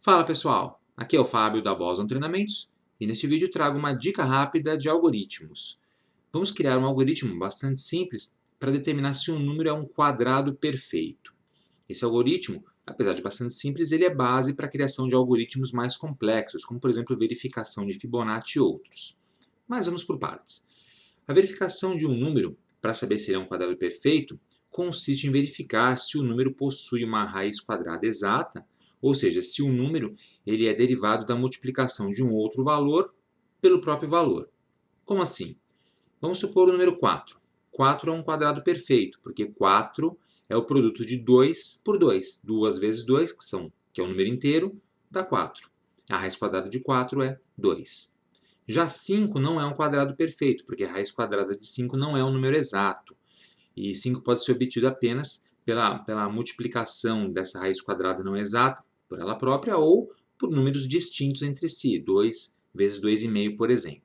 Fala pessoal, aqui é o Fábio da Boson Treinamentos e neste vídeo trago uma dica rápida de algoritmos. Vamos criar um algoritmo bastante simples para determinar se um número é um quadrado perfeito. Esse algoritmo, apesar de bastante simples, ele é base para a criação de algoritmos mais complexos, como por exemplo verificação de Fibonacci e outros. Mas vamos por partes. A verificação de um número, para saber se ele é um quadrado perfeito, consiste em verificar se o número possui uma raiz quadrada exata, ou seja, se o número ele é derivado da multiplicação de um outro valor pelo próprio valor. Como assim? Vamos supor o número 4. 4 é um quadrado perfeito, porque 4 é o produto de 2 por 2. 2 vezes 2, que é um número inteiro, dá 4. A raiz quadrada de 4 é 2. Já 5 não é um quadrado perfeito, porque a raiz quadrada de 5 não é um número exato. E 5 pode ser obtido apenas pela multiplicação dessa raiz quadrada não exata por ela própria ou por números distintos entre si, 2 vezes 2,5, por exemplo.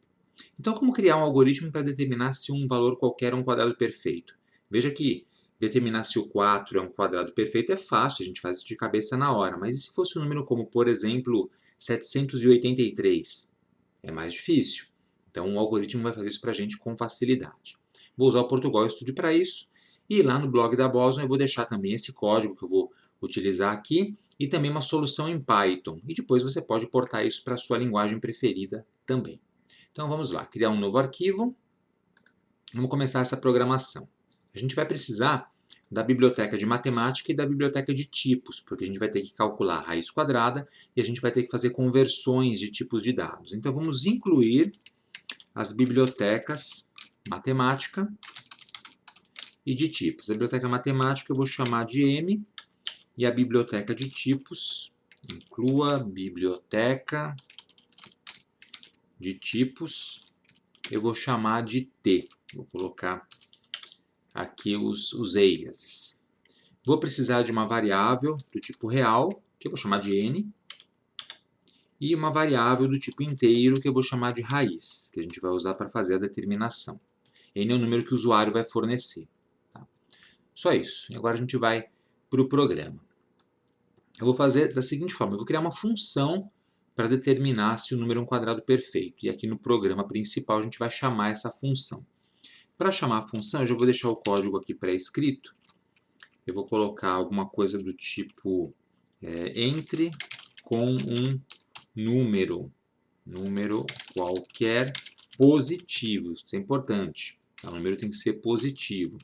Então, como criar um algoritmo para determinar se um valor qualquer é um quadrado perfeito? Veja que determinar se o 4 é um quadrado perfeito é fácil, a gente faz isso de cabeça na hora. Mas e se fosse um número como, por exemplo, 783? É mais difícil. Então, o algoritmo vai fazer isso para a gente com facilidade. Vou usar o Portugal Studio para isso. E lá no blog da Boson eu vou deixar também esse código que eu vou utilizar aqui e também uma solução em Python. E depois você pode portar isso para a sua linguagem preferida também. Então vamos lá, criar um novo arquivo. Vamos começar essa programação. A gente vai precisar da biblioteca de matemática e da biblioteca de tipos, porque a gente vai ter que calcular a raiz quadrada e a gente vai ter que fazer conversões de tipos de dados. Então vamos incluir as bibliotecas matemática e de tipos. A biblioteca matemática eu vou chamar de M e a biblioteca de tipos, inclua biblioteca de tipos, eu vou chamar de T. Vou colocar aqui os aliases. Vou precisar de uma variável do tipo real, que eu vou chamar de n, e uma variável do tipo inteiro, que eu vou chamar de raiz, que a gente vai usar para fazer a determinação. N é o número que o usuário vai fornecer. Tá? Só isso. E agora a gente vai para o programa. Eu vou fazer da seguinte forma, eu vou criar uma função para determinar se o número é um quadrado perfeito. E aqui no programa principal a gente vai chamar essa função. Para chamar a função, eu já vou deixar o código aqui pré-escrito. Eu vou colocar alguma coisa do tipo entre com um número qualquer positivo. Isso é importante. O número tem que ser positivo.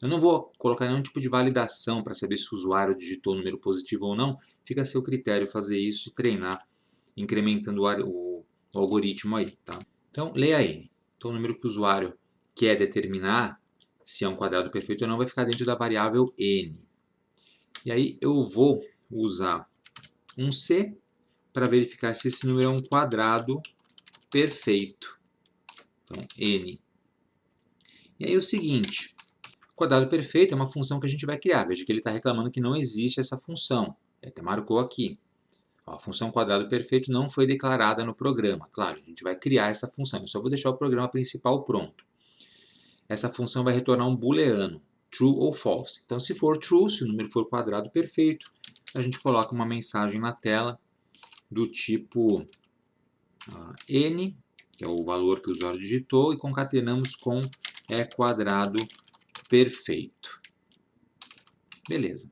Eu não vou colocar nenhum tipo de validação para saber se o usuário digitou o número positivo ou não. Fica a seu critério fazer isso e treinar, incrementando o algoritmo aí. Tá? Então, leia N. Então, o número que o usuário quer determinar se é um quadrado perfeito ou não vai ficar dentro da variável N. E aí eu vou usar um C para verificar se esse número é um quadrado perfeito. Então, N. E aí o seguinte, quadrado perfeito é uma função que a gente vai criar. Veja que ele está reclamando que não existe essa função. Ele até marcou aqui. A função quadrado perfeito não foi declarada no programa. Claro, a gente vai criar essa função. Eu só vou deixar o programa principal pronto. Essa função vai retornar um booleano, true ou false. Então, se for true, se o número for quadrado perfeito, a gente coloca uma mensagem na tela do tipo n, que é o valor que o usuário digitou, e concatenamos com é quadrado perfeito. Beleza.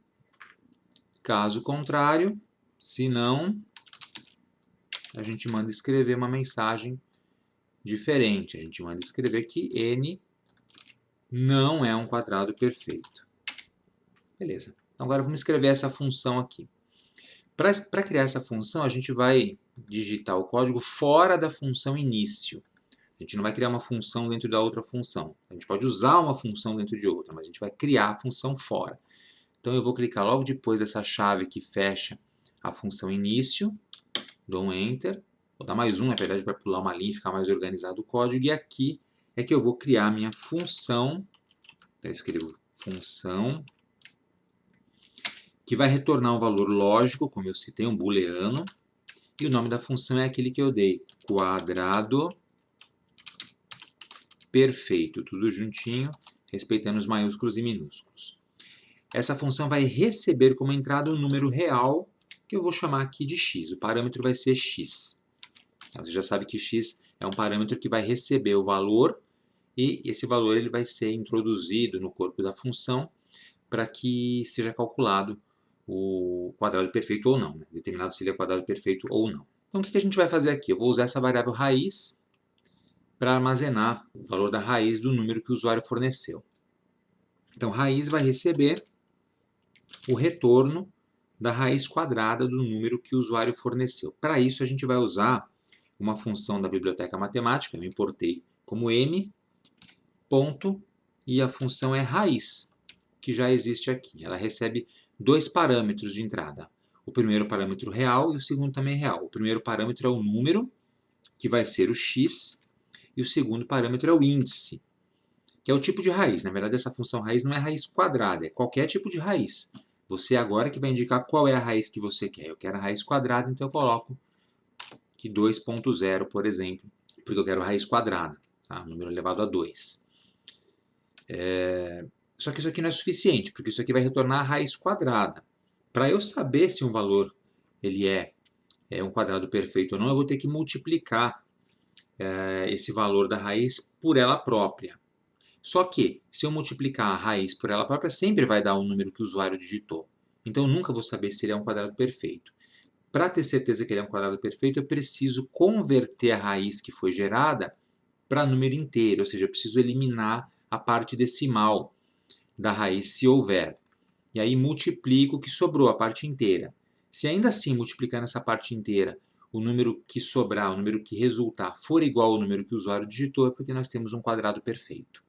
Caso contrário, se não, a gente manda escrever uma mensagem diferente. A gente manda escrever que n não é um quadrado perfeito. Beleza. Então agora vamos escrever essa função aqui. Para criar essa função, a gente vai digitar o código fora da função início. A gente não vai criar uma função dentro da outra função. A gente pode usar uma função dentro de outra, mas a gente vai criar a função fora. Então eu vou clicar logo depois dessa chave que fecha a função início, dou um Enter, vou dar mais um, na verdade, para pular uma linha e ficar mais organizado o código, e aqui é que eu vou criar a minha função. Então eu escrevo função, que vai retornar um valor lógico, como eu citei, um booleano, e o nome da função é aquele que eu dei, quadrado perfeito, tudo juntinho, respeitando os maiúsculos e minúsculos. Essa função vai receber como entrada um número real que eu vou chamar aqui de x. O parâmetro vai ser x. Você já sabe que x é um parâmetro que vai receber o valor e esse valor ele vai ser introduzido no corpo da função para que seja calculado o quadrado perfeito ou não, né? Determinado se ele é quadrado perfeito ou não. Então, o que a gente vai fazer aqui? Eu vou usar essa variável raiz para armazenar o valor da raiz do número que o usuário forneceu. Então, raiz vai receber o retorno da raiz quadrada do número que o usuário forneceu. Para isso, a gente vai usar uma função da biblioteca matemática, eu importei como m, ponto, e a função é raiz, que já existe aqui. Ela recebe dois parâmetros de entrada. O primeiro parâmetro real e o segundo também real. O primeiro parâmetro é o número, que vai ser o x, e o segundo parâmetro é o índice, que é o tipo de raiz. Na verdade, essa função raiz não é raiz quadrada, é qualquer tipo de raiz. Você agora que vai indicar qual é a raiz que você quer. Eu quero a raiz quadrada, então eu coloco aqui 2.0, por exemplo, porque eu quero a raiz quadrada, tá? Número elevado a 2. Só que isso aqui não é suficiente, porque isso aqui vai retornar a raiz quadrada. Para eu saber se um valor ele é um quadrado perfeito ou não, eu vou ter que multiplicar esse valor da raiz por ela própria. Só que, se eu multiplicar a raiz por ela própria, sempre vai dar o número que o usuário digitou. Então, eu nunca vou saber se ele é um quadrado perfeito. Para ter certeza que ele é um quadrado perfeito, eu preciso converter a raiz que foi gerada para número inteiro, ou seja, eu preciso eliminar a parte decimal da raiz, se houver. E aí multiplico o que sobrou, a parte inteira. Se ainda assim, multiplicando essa parte inteira, o número que sobrar, o número que resultar, for igual ao número que o usuário digitou, é porque nós temos um quadrado perfeito.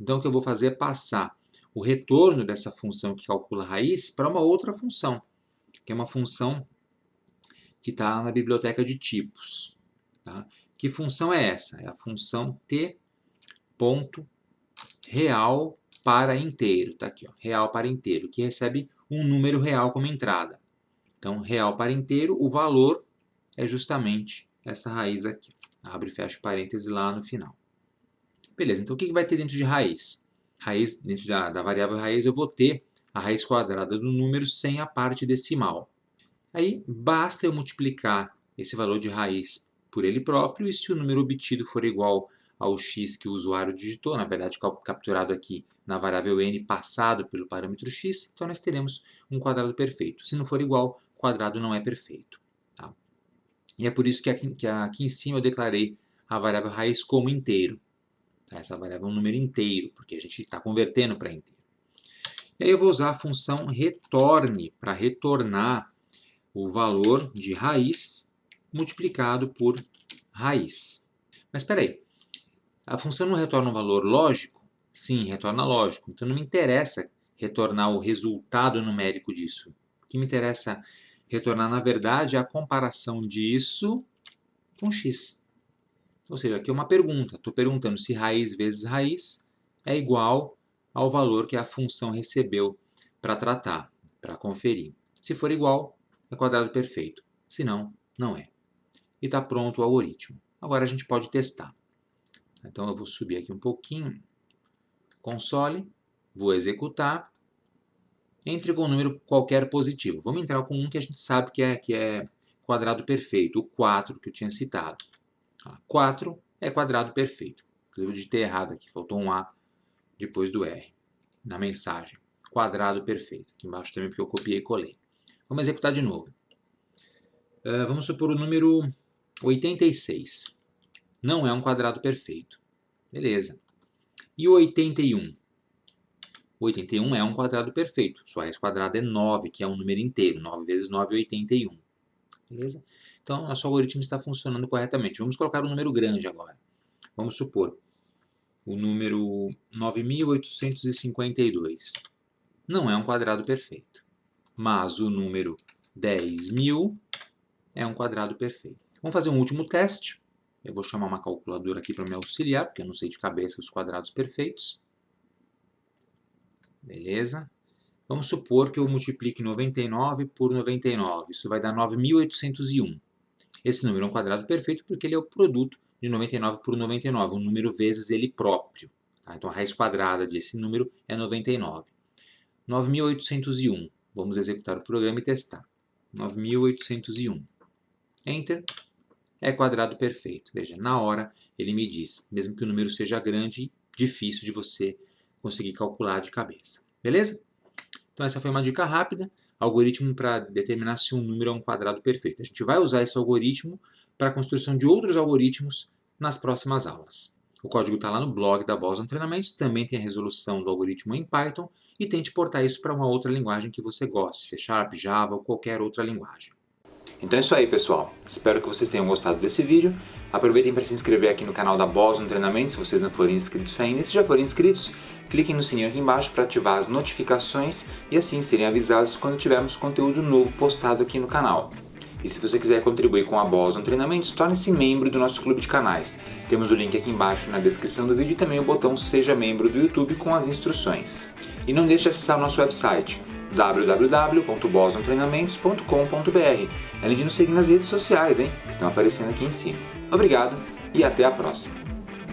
Então, o que eu vou fazer é passar o retorno dessa função que calcula a raiz para uma outra função, que é uma função que está na biblioteca de tipos. Tá? Que função é essa? É a função t.real para inteiro. Está aqui, ó, real para inteiro, que recebe um número real como entrada. Então, real para inteiro, o valor é justamente essa raiz aqui. Abre e fecha parêntese lá no final. Beleza, então o que vai ter dentro de raiz? Dentro da variável raiz, eu vou ter a raiz quadrada do número sem a parte decimal. Aí, basta eu multiplicar esse valor de raiz por ele próprio, e se o número obtido for igual ao x que o usuário digitou, na verdade capturado aqui na variável n, passado pelo parâmetro x, então nós teremos um quadrado perfeito. Se não for igual, o quadrado não é perfeito. Tá? E é por isso que aqui em cima eu declarei a variável raiz como inteiro. Tá? Essa variável é um número inteiro, porque a gente está convertendo para inteiro. E aí eu vou usar a função retorne para retornar o valor de raiz multiplicado por raiz. Mas espera aí, a função não retorna um valor lógico? Sim, retorna lógico. Então não me interessa retornar o resultado numérico disso. O que me interessa retornar, na verdade, é a comparação disso com x. Ou seja, aqui é uma pergunta. Estou perguntando se raiz vezes raiz é igual ao valor que a função recebeu para tratar, para conferir. Se for igual, é quadrado perfeito. Se não, não é. E está pronto o algoritmo. Agora a gente pode testar. Então eu vou subir aqui um pouquinho. Console, vou executar. Entre com um número qualquer positivo. Vamos entrar com um que a gente sabe que é quadrado perfeito, o 4 que eu tinha citado. 4 é quadrado perfeito. Eu digitei errado aqui, faltou um A depois do R na mensagem. Quadrado perfeito. Aqui embaixo também porque eu copiei e colei. Vamos executar de novo. Vamos supor o número 86. Não é um quadrado perfeito. Beleza. E o 81? O 81 é um quadrado perfeito. Sua raiz quadrada é 9, que é um número inteiro. 9 vezes 9 é 81. Beleza? Então, nosso algoritmo está funcionando corretamente. Vamos colocar um número grande agora. Vamos supor o número 9.852. Não é um quadrado perfeito. Mas o número 10.000 é um quadrado perfeito. Vamos fazer um último teste. Eu vou chamar uma calculadora aqui para me auxiliar, porque eu não sei de cabeça os quadrados perfeitos. Beleza? Vamos supor que eu multiplique 99 por 99. Isso vai dar 9.801. Esse número é um quadrado perfeito porque ele é o produto de 99 por 99, um número vezes ele próprio. Tá? Então, a raiz quadrada desse número é 99. 9.801. Vamos executar o programa e testar. 9.801. Enter. É quadrado perfeito. Veja, na hora ele me diz, mesmo que o número seja grande, difícil de você conseguir calcular de cabeça. Beleza? Então essa foi uma dica rápida, algoritmo para determinar se um número é um quadrado perfeito. A gente vai usar esse algoritmo para a construção de outros algoritmos nas próximas aulas. O código está lá no blog da Boston Treinamentos, também tem a resolução do algoritmo em Python e tente portar isso para uma outra linguagem que você goste, C#, Java ou qualquer outra linguagem. Então é isso aí, pessoal. Espero que vocês tenham gostado desse vídeo. Aproveitem para se inscrever aqui no canal da Boston Treinamentos, se vocês não forem inscritos ainda. E se já forem inscritos, cliquem no sininho aqui embaixo para ativar as notificações e assim serem avisados quando tivermos conteúdo novo postado aqui no canal. E se você quiser contribuir com a Boston Treinamentos, torne-se membro do nosso clube de canais. Temos o link aqui embaixo na descrição do vídeo e também o botão Seja Membro do YouTube com as instruções. E não deixe de acessar o nosso website www.bostontreinamentos.com.br, além de nos seguir nas redes sociais, que estão aparecendo aqui em cima. Obrigado e até a próxima!